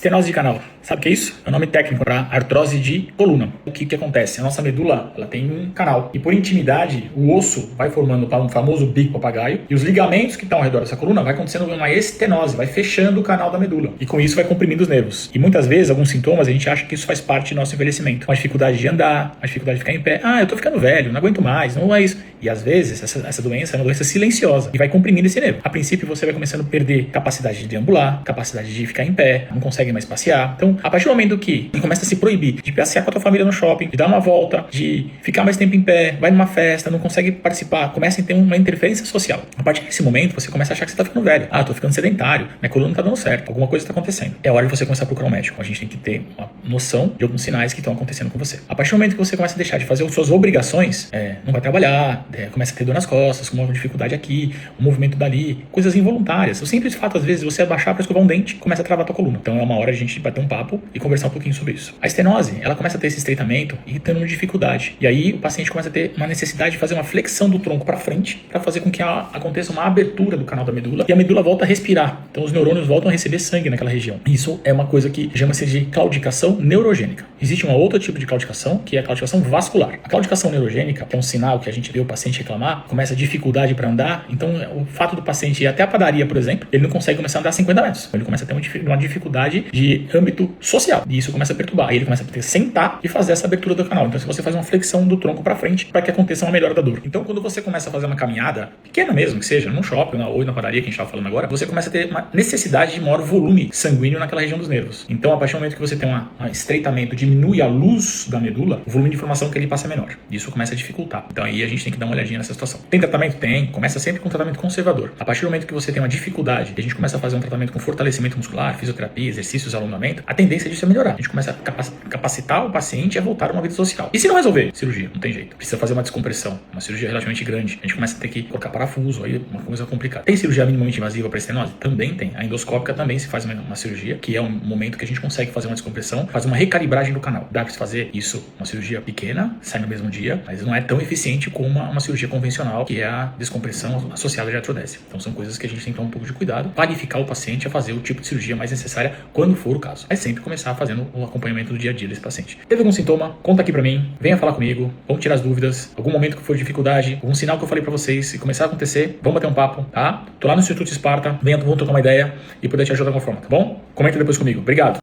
Estenose de canal. Sabe o que é isso? É o nome técnico para artrose de coluna. O que acontece? A nossa medula ela tem um canal e por intimidade o osso vai formando um famoso bico papagaio e os ligamentos que estão ao redor dessa coluna vai acontecendo uma estenose, vai fechando o canal da medula e com isso vai comprimindo os nervos. E muitas vezes alguns sintomas a gente acha que isso faz parte do nosso envelhecimento. Uma dificuldade de andar, uma dificuldade de ficar em pé. Eu tô ficando velho, não aguento mais, não é isso. E às vezes essa doença é uma doença silenciosa e vai comprimindo esse nervo. A princípio você vai começando a perder capacidade de deambular, capacidade de ficar em pé, não consegue mais passear. Então, a partir do momento que começa a se proibir de passear com a tua família no shopping, de dar uma volta, de ficar mais tempo em pé, vai numa festa, não consegue participar, começa a ter uma interferência social. A partir desse momento, você começa a achar que você tá ficando velho. Tô ficando sedentário, minha coluna não tá dando certo, alguma coisa tá acontecendo. É hora de você começar a procurar um médico. A gente tem que ter uma noção de alguns sinais que estão acontecendo com você. A partir do momento que você começa a deixar de fazer as suas obrigações, não vai trabalhar, começa a ter dor nas costas, com uma dificuldade aqui, um movimento dali, coisas involuntárias. O simples fato, às vezes, você abaixar para escovar um dente, começa a travar a tua coluna. Então é uma hora de a gente bater um papo e conversar um pouquinho sobre isso. A estenose, ela começa a ter esse estreitamento e tendo uma dificuldade. E aí o paciente começa a ter uma necessidade de fazer uma flexão do tronco para frente para fazer com que aconteça uma abertura do canal da medula e a medula volta a respirar. Então os neurônios voltam a receber sangue naquela região. Isso é uma coisa que chama-se de claudicação neurogênica. Existe um outro tipo de claudicação, que é a claudicação vascular. A claudicação neurogênica, que é um sinal que a gente vê o paciente reclamar, começa a dificuldade para andar. Então o fato do paciente ir até a padaria, por exemplo, ele não consegue começar a andar 50 metros. Ele começa a ter uma dificuldade de âmbito social. E isso começa a perturbar. Aí ele começa a ter que sentar e fazer essa abertura do canal. Então se você faz uma flexão do tronco para frente para que aconteça uma melhora da dor. Então quando você começa a fazer uma caminhada, pequena mesmo que seja, num shopping ou na padaria que a gente estava falando agora, você começa a ter uma necessidade de maior volume sanguíneo naquela região dos nervos. Então a partir do momento que você tem um estreitamento, diminui a luz da medula, o volume de informação que ele passa é menor. Isso começa a dificultar. Então aí a gente tem que dar uma olhadinha nessa situação. Tem tratamento? Tem. Começa sempre com um tratamento conservador. A partir do momento que você tem uma dificuldade, a gente começa a fazer um tratamento com fortalecimento muscular, fisioterapia, exercícios, alongamento, a tendência disso é melhorar. A gente começa a capacitar o paciente a voltar a uma vida social. E se não resolver? Cirurgia, não tem jeito. Precisa fazer uma descompressão, uma cirurgia relativamente grande. A gente começa a ter que colocar parafuso, aí uma coisa complicada. Tem cirurgia minimamente invasiva para estenose? Também tem. A endoscópica também se faz uma cirurgia, que é um momento que a gente consegue fazer uma descompressão, fazer uma recalibragem do canal. Dá para se fazer isso, uma cirurgia pequena, sai no mesmo dia, mas não é tão eficiente como uma cirurgia convencional, que é a descompressão associada de artrodese. Então são coisas que a gente tem que tomar um pouco de cuidado, qualificar o paciente a fazer o tipo de cirurgia mais necessária quando for o caso. É sempre começar fazendo o acompanhamento do dia a dia desse paciente. Teve algum sintoma? Conta aqui pra mim, venha falar comigo, vamos tirar as dúvidas, algum momento que for dificuldade, algum sinal que eu falei pra vocês, se começar a acontecer, vamos bater um papo, tá? Tô lá no Instituto Esparta, vamos trocar uma ideia e poder te ajudar de alguma forma, tá bom? Comenta depois comigo. Obrigado!